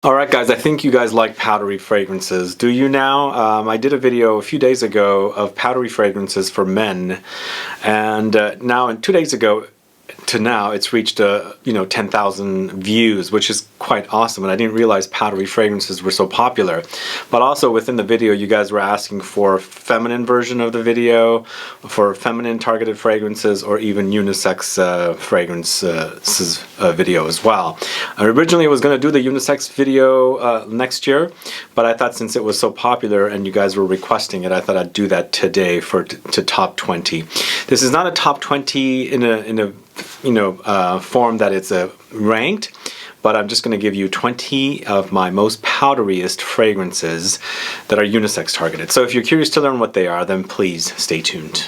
Alright guys, I think you guys like powdery fragrances. Do you now? I did a video a few days ago of powdery fragrances for men, and now 2 days ago to now it's reached 10,000 views, which is quite awesome, and I didn't realize powdery fragrances were so popular. But also within the video you guys were asking for a feminine version of the video, for feminine targeted fragrances, or even unisex fragrances video as well. I originally was going to do the unisex video next year, but I thought since it was so popular and you guys were requesting it, I thought I'd do that today to top 20. This is not a top 20 in a form that it's ranked, but I'm just going to give you 20 of my most powderiest fragrances that are unisex targeted. So if you're curious to learn what they are, then please stay tuned.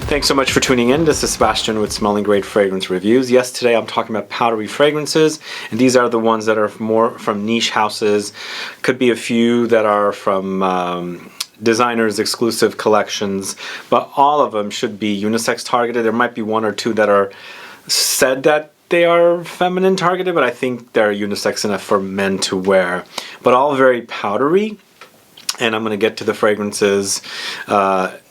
Thanks so much for tuning in. This is Sebastian with Smelling Great Fragrance Reviews. Yes, today I'm talking about powdery fragrances, and these are the ones that are more from niche houses. Could be a few that are from designers' exclusive collections, but all of them should be unisex targeted. There might be one or two that are said that they are feminine targeted, but I think they're unisex enough for men to wear. But all very powdery, and I'm going to get to the fragrances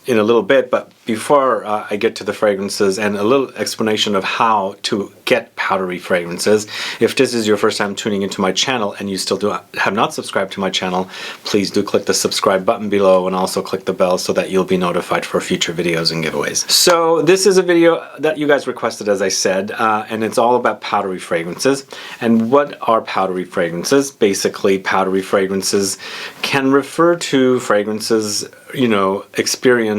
in a little bit, but before I get to the fragrances and a little explanation of how to get powdery fragrances, if this is your first time tuning into my channel and you still have not subscribed to my channel, please do click the subscribe button below and also click the bell so that you'll be notified for future videos and giveaways. So this is a video that you guys requested, as I said, and it's all about powdery fragrances. And what are powdery fragrances? Basically, powdery fragrances can refer to fragrances, experiencing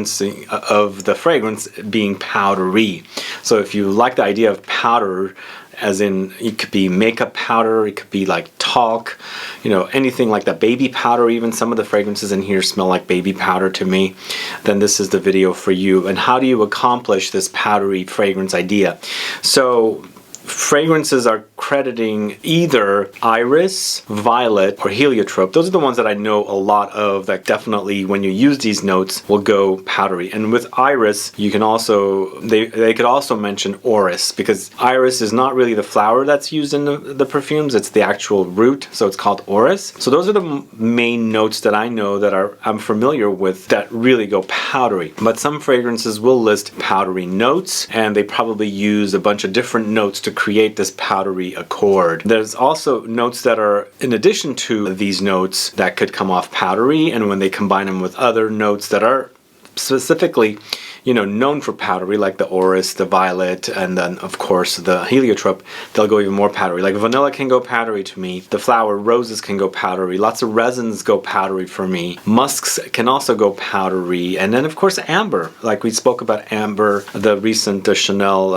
of the fragrance being powdery. So if you like the idea of powder, as in it could be makeup powder, it could be like talc, anything like that, baby powder, even some of the fragrances in here smell like baby powder to me, then this is the video for you. And how do you accomplish this powdery fragrance idea? So fragrances are crediting either iris, violet, or heliotrope. Those are the ones that I know a lot of that definitely, when you use these notes, will go powdery. And with iris, you can also, they could also mention orris, because iris is not really the flower that's used in the perfumes, it's the actual root, so it's called orris. So those are the main notes that I know that I'm familiar with that really go powdery. But some fragrances will list powdery notes, and they probably use a bunch of different notes to create this powdery accord. There's also notes that are in addition to these notes that could come off powdery, and when they combine them with other notes that are specifically known for powdery, like the orris, the violet, and then of course the heliotrope, they'll go even more powdery. Like vanilla can go powdery to me, the flower roses can go powdery, lots of resins go powdery for me, musks can also go powdery, and then of course amber, like we spoke about amber, the recent Chanel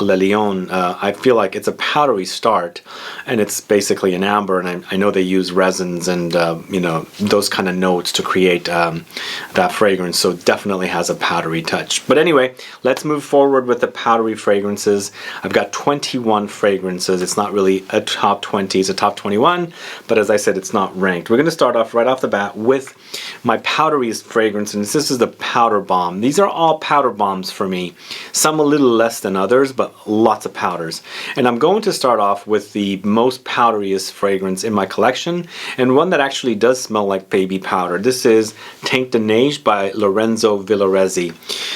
Le Lion. I feel like it's a powdery start, and it's basically an amber, and I know they use resins and those kind of notes to create that fragrance, so it definitely has a powdery touch. But anyway, let's move forward with the powdery fragrances. I've got 21 fragrances. It's not really a top 20, it's a top 21, but as I said, it's not ranked. We're going to start off right off the bat with my powderiest fragrance, and this is the Powder Bomb. These are all powder bombs for me. Some a little less than others, but lots of powders. And I'm going to start off with the most powderiest fragrance in my collection, and one that actually does smell like baby powder. This is TEINT de NEIGE by LORENZO VILLORESI.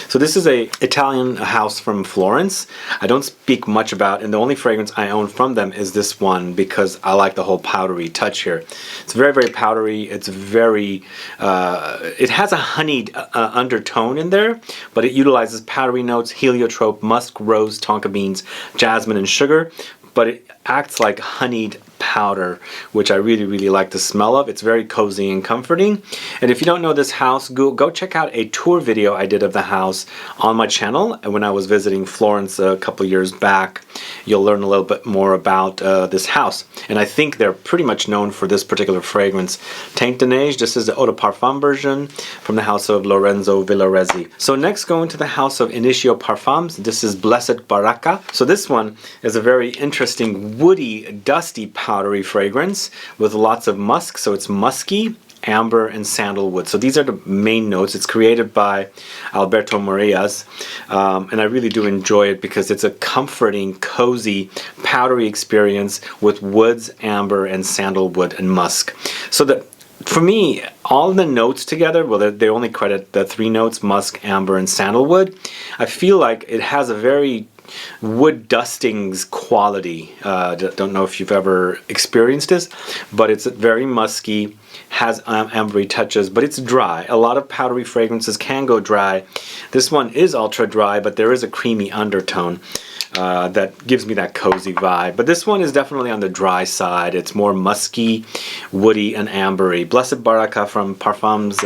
So this is a Italian house from Florence. I don't speak much about, and the only fragrance I own from them is this one because I like the whole powdery touch here. It's very, very powdery. It's very, it has a honeyed undertone in there, but it utilizes powdery notes, heliotrope, musk, rose, tonka beans, jasmine, and sugar, but it acts like honeyed powder, which I really, really like the smell of. It's very cozy and comforting. And if you don't know this house, go check out a tour video I did of the house on my channel when I was visiting Florence a couple years back. You'll learn a little bit more about this house. And I think they're pretty much known for this particular fragrance. TEINT de NEIGE, this is the eau de parfum version from the house of Lorenzo Villoresi. So next, going to the house of INITIO Parfums. This is Blessed Baraka. So this one is a very interesting woody, dusty powdery fragrance with lots of musk, so it's musky amber, and sandalwood. So these are the main notes. It's created by Alberto Morillas, and I really do enjoy it because it's a comforting, cozy, powdery experience with woods, amber, and sandalwood and musk. So for me, all the notes together, well, they only credit the 3 notes, musk, amber, and sandalwood. I feel like it has a very wood dustings quality. Don't know if you've ever experienced this, but it's very musky, has ambery touches, but it's dry. A lot of powdery fragrances can go dry. This one is ultra dry, but there is a creamy undertone that gives me that cozy vibe. But this one is definitely on the dry side. It's more musky, woody, and ambery. Blessed Baraka from Parfums,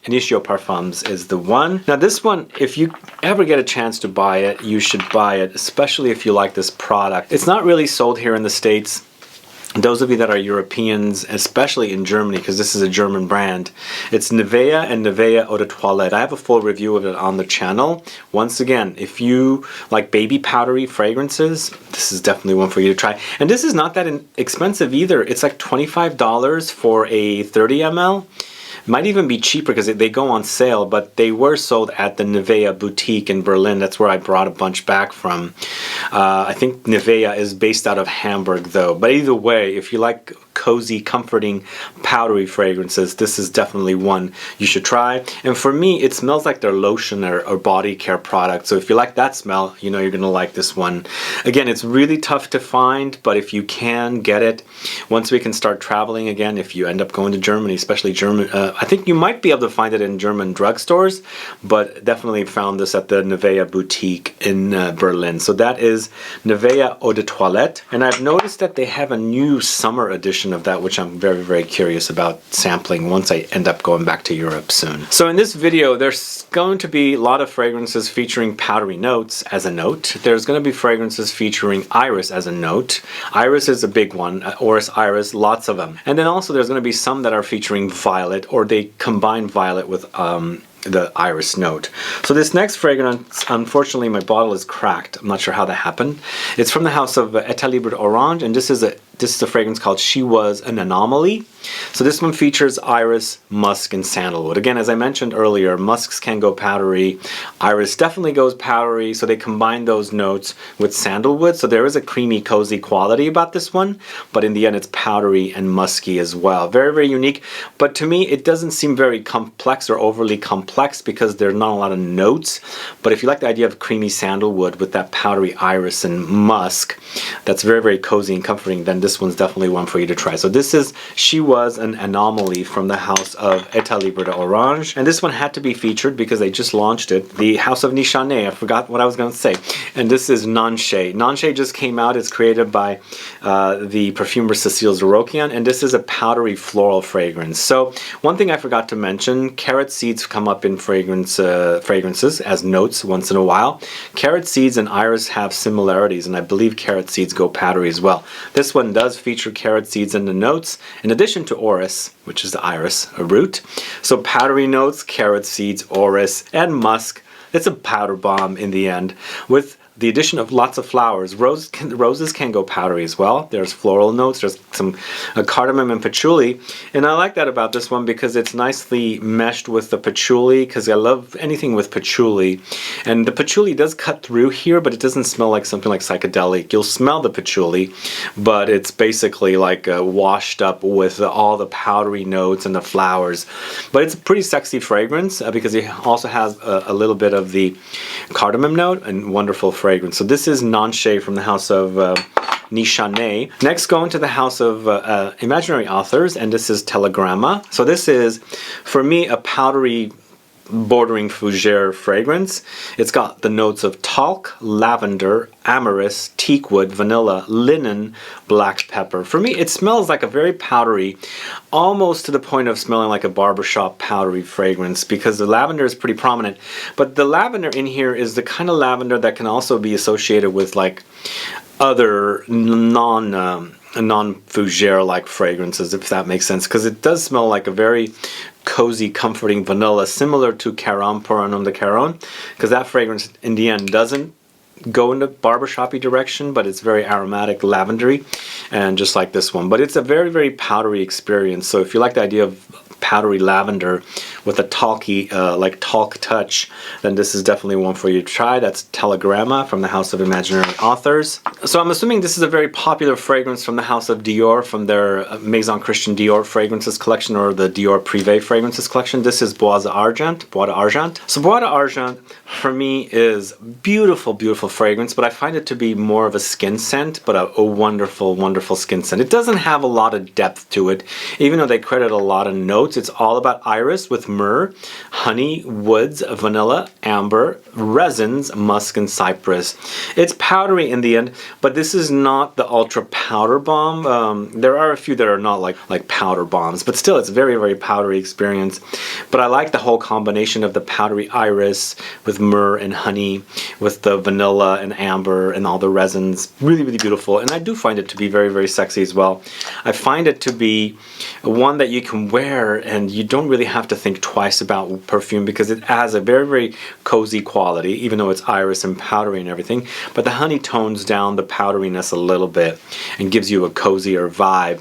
INITIO Parfums is the one. Now this one, if you ever get a chance to buy it, you should buy it, especially if you like this product. It's not really sold here in the States. Those of you that are Europeans, especially in Germany, because this is a German brand, it's NIVEA and NIVEA Eau de Toilette. I have a full review of it on the channel. Once again, if you like baby powdery fragrances, this is definitely one for you to try. And this is not that expensive either. It's like $25 for a 30 ml. Might even be cheaper because they go on sale, but they were sold at the NIVEA boutique in Berlin. That's where I brought a bunch back from. I think NIVEA is based out of Hamburg though. But either way, if you like cozy, comforting, powdery fragrances, this is definitely one you should try. And for me, it smells like their lotion or body care product. So if you like that smell, you know you're gonna like this one. Again, it's really tough to find, but if you can get it, once we can start traveling again, if you end up going to Germany, especially German, I think you might be able to find it in German drugstores, but definitely found this at the NIVEA boutique in Berlin. So that is NIVEA Eau de Toilette. And I've noticed that they have a new summer edition of that, which I'm very, very curious about sampling once I end up going back to Europe soon. So in this video, there's going to be a lot of fragrances featuring powdery notes as a note. There's going to be fragrances featuring iris as a note. Iris is a big one, Orris iris, lots of them. And then also there's going to be some that are featuring violet, or they combine violet with the iris note. So this next fragrance, unfortunately my bottle is cracked. I'm not sure how that happened. It's from the house of ETAT LIBRE Orange, and this is a fragrance called She Was an Anomaly. So this one features iris, musk, and sandalwood. Again, as I mentioned earlier, musks can go powdery, iris definitely goes powdery, so they combine those notes with sandalwood. So there is a creamy, cozy quality about this one, but in the end it's powdery and musky as well. Very, very unique, but to me it doesn't seem very complex or overly complex because there's not a lot of notes. But if you like the idea of creamy sandalwood with that powdery iris and musk, that's very, very cozy and comforting, then this one's definitely one for you to try. So this is She Was an Anomaly from the house of ETAT LIBRE Orange, and this one had to be featured because they just launched it. The house of NISHANE, I forgot what I was going to say. And this is NANSHE. NANSHE just came out. It's created by the perfumer Cecile Zarokian, and this is a powdery floral fragrance. So one thing I forgot to mention, carrot seeds come up in fragrances as notes once in a while. Carrot seeds and iris have similarities, and I believe carrot seeds go powdery as well. This one does feature carrot seeds in the notes, in addition to orris, which is the iris, a root. So powdery notes, carrot seeds, orris, and musk. It's a powder bomb in the end, with the addition of lots of flowers. Roses can go powdery as well. There's floral notes, there's some cardamom and patchouli. And I like that about this one because it's nicely meshed with the patchouli, because I love anything with patchouli. And the patchouli does cut through here, but it doesn't smell like something like psychedelic. You'll smell the patchouli, but it's basically like washed up with all the powdery notes and the flowers. But it's a pretty sexy fragrance because it also has a little bit of the cardamom note and wonderful fragrance. So this is NANSHE from the house of NISHANE. Next, going to the house of imaginary authors, and this is Telegramma. So this is, for me, a powdery bordering fougere fragrance. It's got the notes of talc, lavender, amyris, teakwood, vanilla, linen, black pepper. For me, it smells like a very powdery, almost to the point of smelling like a barbershop powdery fragrance, because the lavender is pretty prominent. But the lavender in here is the kind of lavender that can also be associated with like other non-fougere like fragrances, if that makes sense, because it does smell like a very cozy, comforting vanilla, similar to Caron pour un homme de Caron, because that fragrance in the end doesn't go in the barbershoppy direction, but it's very aromatic, lavendery, and just like this one. But it's a very, very powdery experience. So if you like the idea of powdery lavender with a talky, like talc touch, then this is definitely one for you to try. That's Telegramma from the House of Imaginary Authors. So I'm assuming this is a very popular fragrance from the House of Dior, from their Maison Christian Dior fragrances collection, or the Dior Privé fragrances collection. This is Bois d'Argent. So Bois d'Argent for me is beautiful, beautiful fragrance, but I find it to be more of a skin scent, but a wonderful, wonderful skin scent. It doesn't have a lot of depth to it, even though they credit a lot of notes. It's all about iris with myrrh, honey, woods, vanilla, amber, resins, musk, and cypress. It's powdery in the end, but this is not the ultra powder bomb. There are a few that are not like powder bombs, but still it's a very, very powdery experience. But I like the whole combination of the powdery iris with myrrh and honey, with the vanilla and amber and all the resins. Really, really beautiful. And I do find it to be very, very sexy as well. I find it to be one that you can wear and you don't really have to think twice about perfume, because it has a very, very cozy quality, even though it's iris and powdery and everything. But the honey tones down the powderiness a little bit and gives you a cozier vibe.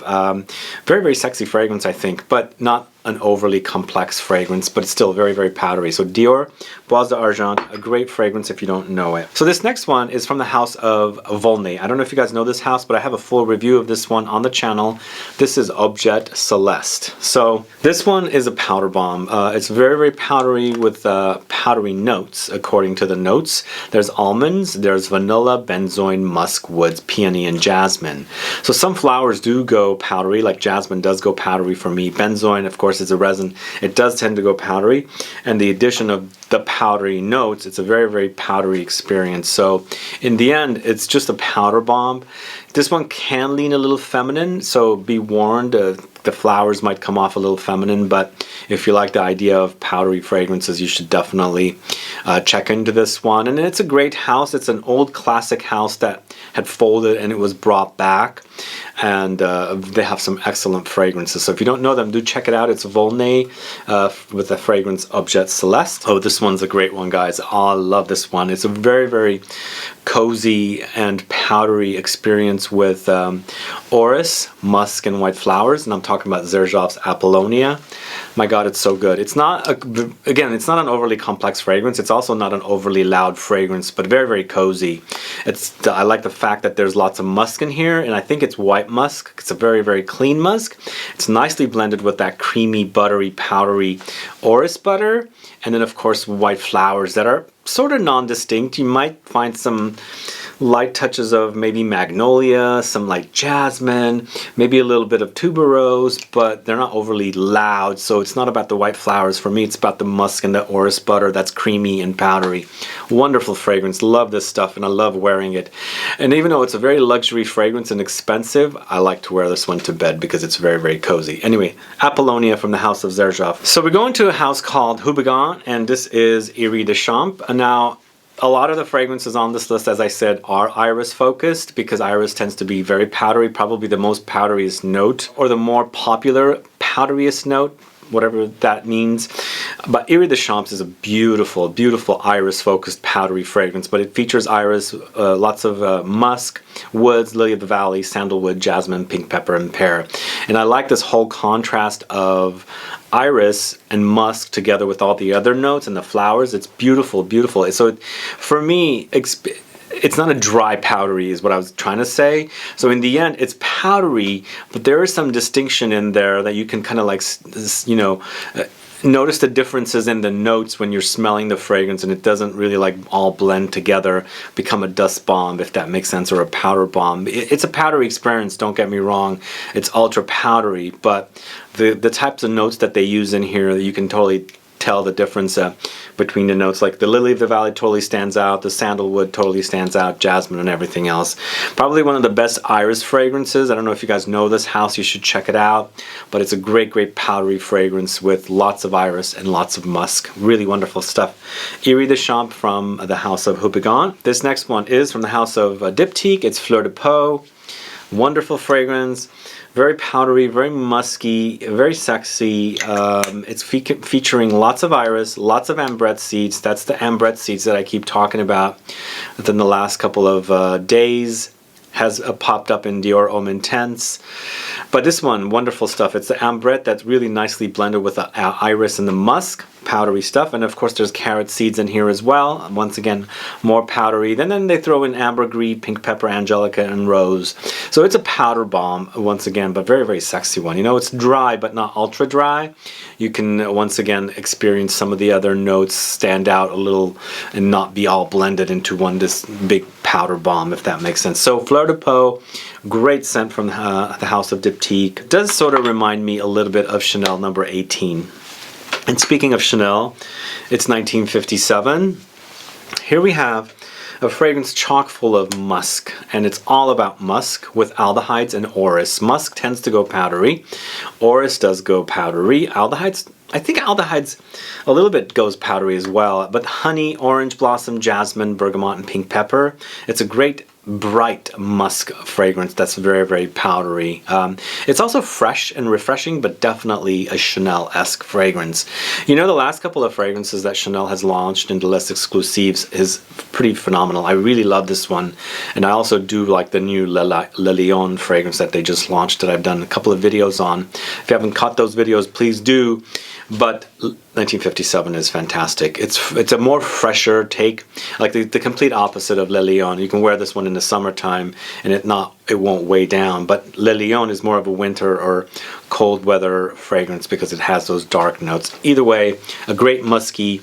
Very, very sexy fragrance, I think, but not an overly complex fragrance, but it's still very, very powdery. So Dior Bois d'Argent, a great fragrance if you don't know it. So this next one is from the House of Volney. I don't know if you guys know this house, but I have a full review of this one on the channel. This is Objet Celeste. So this one is a powder bomb. It's very, very powdery with powdery notes, according to the notes. There's almonds, there's vanilla, benzoin, musk, woods, peony, and jasmine. So some flowers do go powdery, like jasmine does go powdery for me. Benzoin, of course, is a resin. It does tend to go powdery, and the addition of the powdery notes, it's a very, very powdery experience. So in the end, it's just a powder bomb. This one can lean a little feminine, so be warned, the flowers might come off a little feminine, but if you like the idea of powdery fragrances, you should definitely check into this one. And it's a great house. It's an old classic house that had folded and it was brought back, and they have some excellent fragrances. So if you don't know them, do check it out. It's Volney with the fragrance Objet Celeste. Oh, this one's a great one, guys. Oh, I love this one. It's a very, very cozy and powdery experience with orris, musk, and white flowers. And I'm talking about Xerjoff's Apollonia. My God, it's so good. It's not, again, it's not an overly complex fragrance. It's also not an overly loud fragrance, but very, very cozy. I like the fact that there's lots of musk in here, and I think it's white musk. It's a very, very clean musk. It's nicely blended with that creamy, buttery, powdery orris butter. And then, of course, white flowers that are sort of non-distinct. You might find some light touches of maybe magnolia, some like jasmine, maybe a little bit of tuberose, but they're not overly loud. So it's not about the white flowers. For me, it's about the musk and the orris butter that's creamy and powdery. Wonderful fragrance. Love this stuff, and I love wearing it. And even though it's a very luxury fragrance and expensive, I like to wear this one to bed because it's very, very cozy. Anyway, Apollonia from the House of Xerjoff. So we're going to a house called Houbigant, and this is Iris de Champs. Now, a lot of the fragrances on this list, as I said, are iris focused, because iris tends to be very powdery, probably the most powderiest note, or the more popular powderiest note, whatever that means. But Iris de Champs is a beautiful, beautiful iris focused powdery fragrance, but it features iris, lots of musk, woods, lily of the valley, sandalwood, jasmine, pink pepper, and pear. And I like this whole contrast of iris and musk together with all the other notes and the flowers. It's beautiful, beautiful. So for me, it's not a dry powdery is what I was trying to say. So in the end, it's powdery, but there is some distinction in there that you can kind of like, you know, notice the differences in the notes when you're smelling the fragrance, and it doesn't really like all blend together, become a dust bomb, if that makes sense, or a powder bomb. It's a powdery experience, don't get me wrong. It's ultra powdery, but the types of notes that they use in here, you can totally tell the difference between the notes. Like the lily of the valley totally stands out, the sandalwood totally stands out, jasmine and everything else. Probably one of the best iris fragrances. I don't know if you guys know this house, you should check it out, but it's a great, great powdery fragrance with lots of iris and lots of musk. Really wonderful stuff. Iris de Champs from the House of Houbigant. This next one is from the House of Diptyque. It's Fleur de Peau. Wonderful fragrance. Very powdery, very musky, very sexy. It's featuring lots of iris, lots of ambrette seeds. That's the ambrette seeds that I keep talking about within the last couple of days. has popped up in Dior Homme Intense. But this one, wonderful stuff. It's the ambrette that's really nicely blended with the iris and the musk, powdery stuff. And of course there's carrot seeds in here as well. Once again, more powdery. Then they throw in ambergris, pink pepper, angelica, and rose. So it's a powder bomb once again, but very, very sexy one. You know, it's dry but not ultra dry. You can once again experience some of the other notes stand out a little and not be all blended into one this big powder bomb, if that makes sense. So Fleur de Peau, great scent from the house of Diptyque. Does sort of remind me a little bit of Chanel number 18. And speaking of Chanel, it's 1957. Here we have a fragrance chock full of musk, and it's all about musk with aldehydes and orris. Musk tends to go powdery. Orris does go powdery. Aldehydes, I think aldehydes a little bit goes powdery as well, but honey, orange blossom, jasmine, bergamot, and pink pepper. It's a great bright musk fragrance that's very, very powdery. It's also fresh and refreshing, but definitely a Chanel-esque fragrance. You know, the last couple of fragrances that Chanel has launched in the Les Exclusives is pretty phenomenal. I really love this one, and I also do like the new Le Lion fragrance that they just launched that I've done a couple of videos on. If you haven't caught those videos, please do. But 1957 is fantastic. It's a more fresher take, like the complete opposite of Le Lion. You can wear this one in the summertime and it won't weigh down. But Le Lion is more of a winter or cold weather fragrance because it has those dark notes. Either way, a great musky,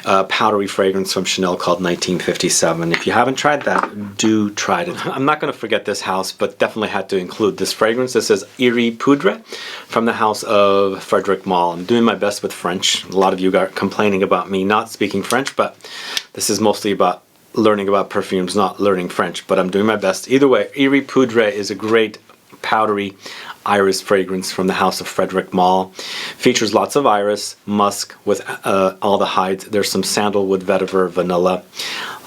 powdery fragrance from Chanel called 1957. If you haven't tried that, do try it. I'm not going to forget this house, but definitely had to include this fragrance. This is Iri Poudre from the house of Frederic Malle. I'm doing my best with French. A lot of you are complaining about me not speaking French, but this is mostly about learning about perfumes, not learning French, but I'm doing my best. Either way, Iri Poudre is a great powdery iris fragrance from the house of Frederic Malle. Features lots of iris, musk with aldehydes. There's some sandalwood, vetiver, vanilla.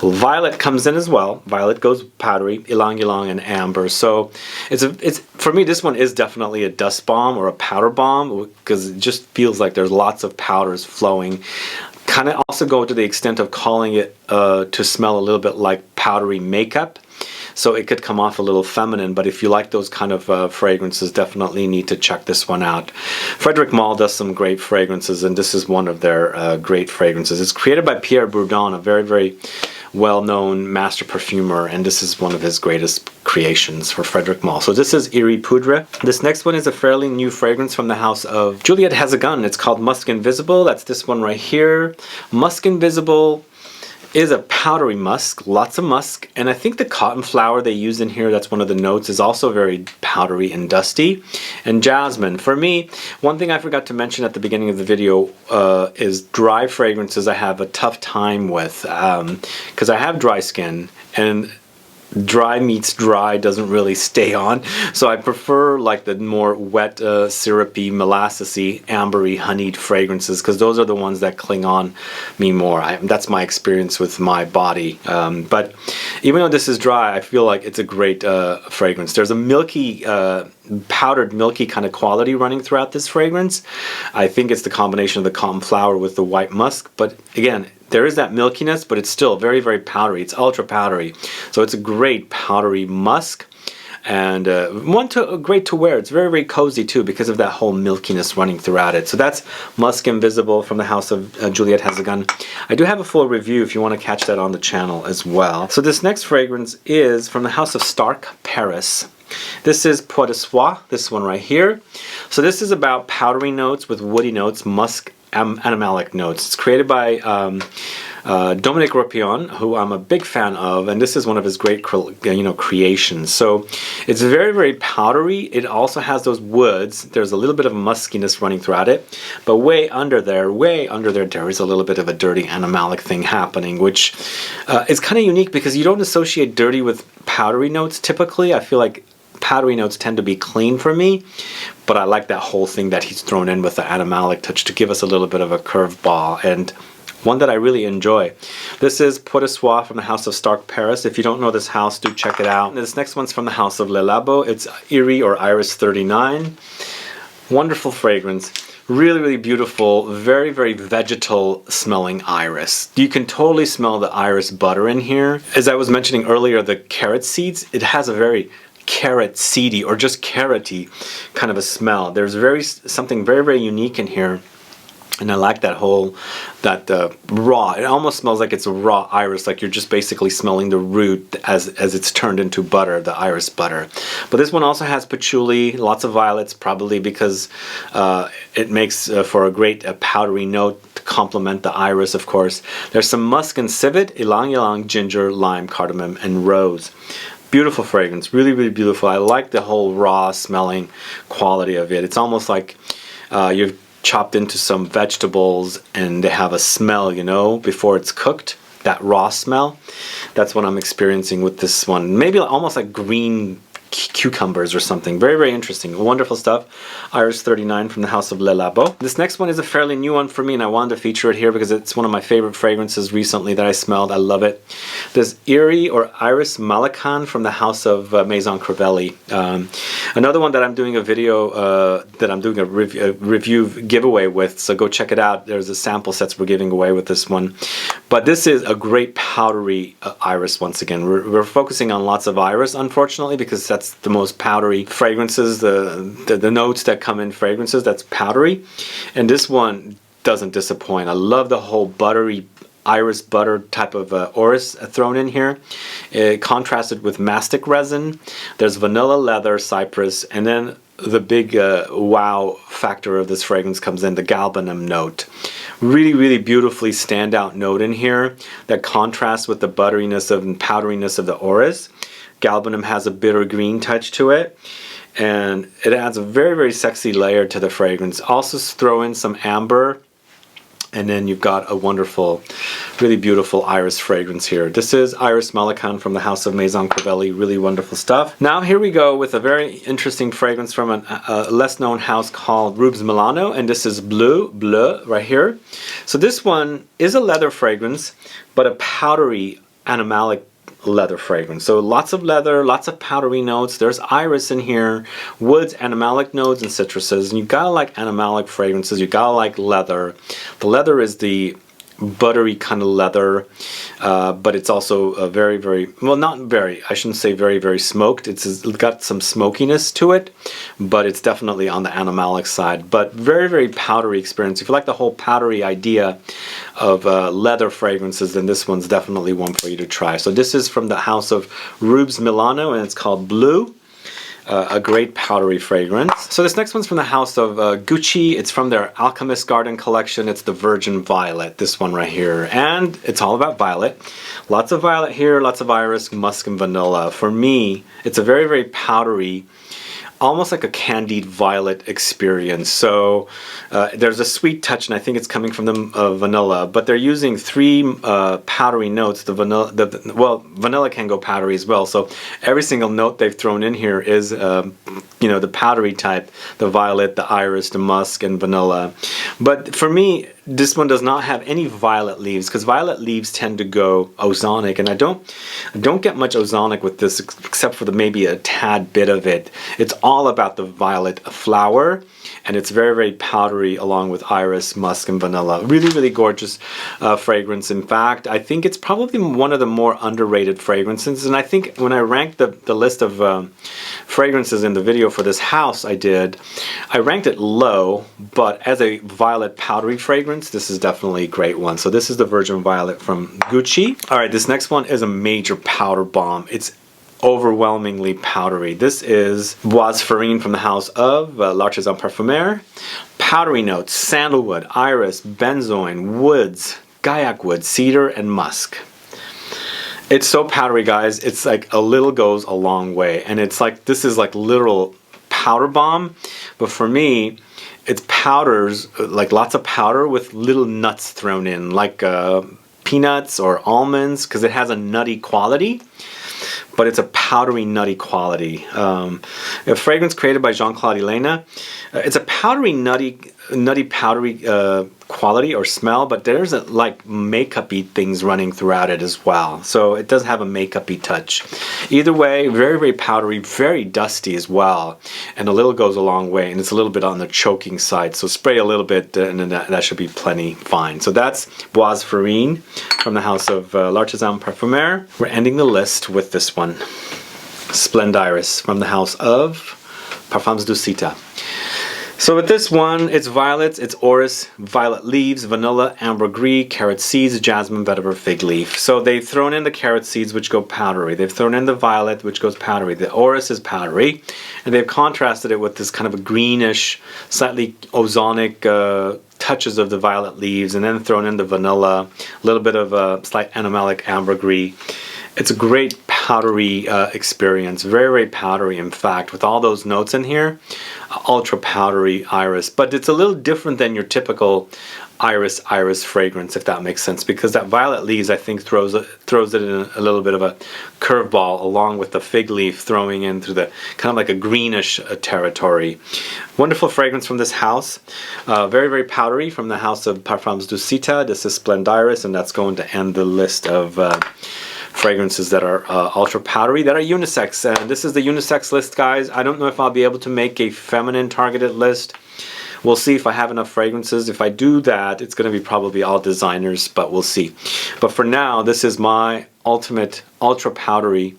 Violet comes in as well. Violet goes powdery, Ylang-Ylang, and amber. So it's for me, this one is definitely a dust bomb or a powder bomb because it just feels like there's lots of powders flowing. Kind of also go to the extent of calling it to smell a little bit like powdery makeup. So it could come off a little feminine, but if you like those kind of fragrances, definitely need to check this one out. Frederic Malle does some great fragrances, and this is one of their great fragrances. It's created by Pierre Bourdon, a very, very well-known master perfumer, and this is one of his greatest creations for Frederic Malle. So this is Iri Poudre. This next one is a fairly new fragrance from the house of Juliette Has a Gun. It's called Musk Invisible. That's this one right here. Musk Invisible is a powdery musk, lots of musk, and I think the cotton flower they use in here, that's one of the notes, is also very powdery and dusty. And jasmine. For me, one thing I forgot to mention at the beginning of the video is dry fragrances I have a tough time with because I have dry skin, and dry meets dry doesn't really stay on, so I prefer like the more wet, syrupy, molassesy, ambery, honeyed fragrances because those are the ones that cling on me more. That's my experience with my body. But even though this is dry, I feel like it's a great fragrance. There's a milky, powdered milky kind of quality running throughout this fragrance. I think it's the combination of the cotton flower with the white musk, but again, there is that milkiness, but it's still very, very powdery. It's ultra powdery. So it's a great powdery musk, and great to wear. It's very, very cozy too because of that whole milkiness running throughout it. So that's Musk Invisible from the house of Juliette Has a Gun. I do have a full review if you want to catch that on the channel as well. So this next fragrance is from the house of Starck Paris. This is Pois de Soie, this one right here. So this is about powdery notes with woody notes, musk, animalic notes. It's created by Dominique Ropion, who I'm a big fan of, and this is one of his great creations. So it's very, very powdery. It also has those woods. There's a little bit of muskiness running throughout it, but way under there, there is a little bit of a dirty animalic thing happening, which is kind of unique because you don't associate dirty with powdery notes typically. I feel like powdery notes tend to be clean for me, but I like that whole thing that he's thrown in with the animalic touch to give us a little bit of a curveball, and one that I really enjoy. This is Pois de Soie from the house of Starck Paris. If you don't know this house, do check it out. This next one's from the house of Le Labo. It's Iri or Iris 39. Wonderful fragrance. Really, really beautiful, very, very vegetal smelling iris. You can totally smell the iris butter in here. As I was mentioning earlier, the carrot seeds, it has a very carrot seedy or just carroty kind of a smell. There's something very, very unique in here. And I like that raw, it almost smells like it's a raw iris, like you're just basically smelling the root as it's turned into butter, the iris butter. But this one also has patchouli, lots of violets, probably because it makes for a great powdery note to complement the iris, of course. There's some musk and civet, ylang-ylang, ginger, lime, cardamom, and rose. Beautiful fragrance, really, really beautiful. I like the whole raw smelling quality of it. It's almost like you've chopped into some vegetables and they have a smell, you know, before it's cooked. That raw smell. That's what I'm experiencing with this one. Maybe almost like green cucumbers or something. Very, very interesting. Wonderful stuff. Iris 39 from the House of Le Labo. This next one is a fairly new one for me, and I wanted to feature it here because it's one of my favorite fragrances recently that I smelled. I love it. This Eerie or Iris Malacan from the House of Maison Crivelli. Another one that I'm doing a video, that I'm doing a review giveaway with, so go check it out. There's a sample sets we're giving away with this one. But this is a great powdery iris once again. We're focusing on lots of iris, unfortunately, because that's the most powdery fragrances, the notes that come in fragrances, that's powdery. And this one doesn't disappoint. I love the whole buttery iris butter type of orris thrown in here. It contrasted with mastic resin. There's vanilla, leather, cypress, and then the big wow factor of this fragrance comes in, the galbanum note. Really, really beautifully standout note in here that contrasts with the butteriness and powderiness of the orris. Galbanum has a bitter green touch to it, and it adds a very, very sexy layer to the fragrance. Also throw in some amber, and then you've got a wonderful, really beautiful iris fragrance here. This is Iris Malacan from the House of Maison Crivelli. Really wonderful stuff. Now here we go with a very interesting fragrance from a less known house called Rubes Milano, and this is Bleu right here. So this one is a leather fragrance, but a powdery animalic leather fragrance. So lots of leather, lots of powdery notes. There's iris in here, woods, animalic notes, and citruses. And you gotta like animalic fragrances. You gotta like leather. The leather is the buttery kind of leather, but it's also a very, very, well, not very, I shouldn't say very, very smoked. It's got some smokiness to it, but it's definitely on the animalic side. But very, very powdery experience. If you like the whole powdery idea of leather fragrances, then this one's definitely one for you to try. So this is from the House of Rubes Milano, and it's called Bleu. A great powdery fragrance. So this next one's from the House of Gucci. It's from their Alchemist Garden collection. It's the Virgin Violet, this one right here. And it's all about violet. Lots of violet here, lots of iris, musk, and vanilla. For me, it's a very, very powdery, almost like a candied violet experience. So there's a sweet touch, and I think it's coming from the vanilla, but they're using three powdery notes. The vanilla, well, vanilla can go powdery as well. So every single note they've thrown in here is, you know, the powdery type, the violet, the iris, the musk, and vanilla. But for me, this one does not have any violet leaves, because violet leaves tend to go ozonic, and I don't get much ozonic with this, except for maybe a tad bit of it. It's all about the violet flower, and it's very, very powdery along with iris, musk, and vanilla. Really, really gorgeous fragrance. In fact, I think it's probably one of the more underrated fragrances, and I think when I ranked the list of fragrances in the video for this house I ranked it low, but as a violet powdery fragrance, this is definitely a great one. So this is the Virgin Violet from Gucci. All right, this next one is a major powder bomb. It's overwhelmingly powdery. This is Bois Farine from the House of L'Artisan Parfumeur. Powdery notes, sandalwood, iris, benzoin, woods, gaiac wood, cedar, and musk. It's so powdery, guys. It's like a little goes a long way, and it's like, this is like literal powder bomb, but for me, it's powders, like lots of powder with little nuts thrown in, like peanuts or almonds, because it has a nutty quality. but it's a powdery, nutty quality. A fragrance created by Jean-Claude Elena. It's a powdery, nutty, powdery quality or smell, but there's like makeup-y things running throughout it as well. So it does have a makeup-y touch. Either way, very, very powdery, very dusty as well. And a little goes a long way, and it's a little bit on the choking side. So spray a little bit, and then that should be plenty fine. So that's Bois Farine from the house of L'Artisan Parfumeur. We're ending the list with this one, Splendiris from the house of Parfums d'Ucita. So with this one, it's violets, it's orris, violet leaves, vanilla, ambergris, carrot seeds, jasmine, vetiver, fig leaf. So they've thrown in the carrot seeds, which go powdery. They've thrown in the violet, which goes powdery. The orris is powdery, and they've contrasted it with this kind of a greenish, slightly ozonic touches of the violet leaves, and then thrown in the vanilla, a little bit of a slight anomalic ambergris. It's a great powdery experience, very, very powdery in fact, with all those notes in here. Ultra powdery iris, but it's a little different than your typical iris fragrance, if that makes sense, because that violet leaves, I think, throws it in a little bit of a curveball, along with the fig leaf throwing in through the kind of like a greenish territory. Wonderful fragrance from this house. Very, very powdery from the house of Parfums d'Ucita. This is Splendiris, and that's going to end the list of fragrances that are ultra powdery, that are unisex. And this is the unisex list, guys. I don't know if I'll be able to make a feminine targeted list. We'll see if I have enough fragrances. If I do that, it's going to be probably all designers, but we'll see. But for now, this is my ultimate ultra powdery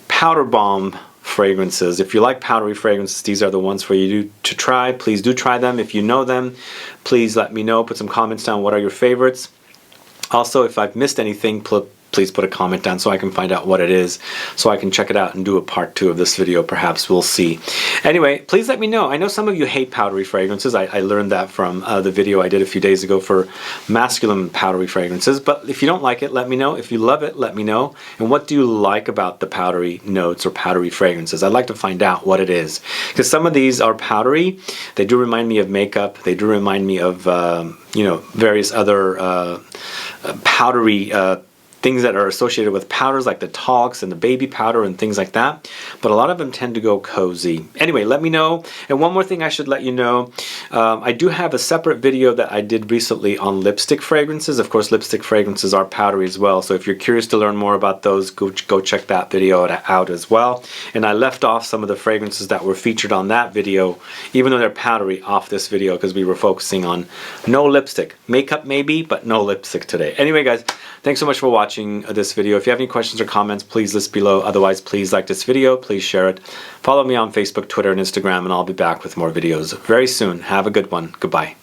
powder bomb fragrances. If you like powdery fragrances, these are the ones for you to try. Please do try them. If you know them, please let me know. Put some comments down. What are your favorites? Also, if I've missed anything, please put a comment down so I can find out what it is, so I can check it out and do a part 2 of this video, perhaps. We'll see. Anyway, please let me know. I know some of you hate powdery fragrances. I learned that from the video I did a few days ago for masculine powdery fragrances, but if you don't like it, let me know. If you love it, let me know. And what do you like about the powdery notes or powdery fragrances? I'd like to find out what it is, because some of these are powdery. They do remind me of makeup. They do remind me of you know, various other powdery things that are associated with powders, like the talcs and the baby powder and things like that, but a lot of them tend to go cozy. Anyway, let me know. And one more thing I should let you know, I do have a separate video that I did recently on lipstick fragrances. Of course, lipstick fragrances are powdery as well, so if you're curious to learn more about those, go check that video out as well. And I left off some of the fragrances that were featured on that video, even though they're powdery, off this video, because we were focusing on no lipstick. Makeup maybe, but no lipstick today. Anyway, guys, thanks so much for watching this video. If you have any questions or comments, please list below. Otherwise, please like this video, please share it. Follow me on Facebook, Twitter, and Instagram, and I'll be back with more videos very soon. Have a good one. Goodbye.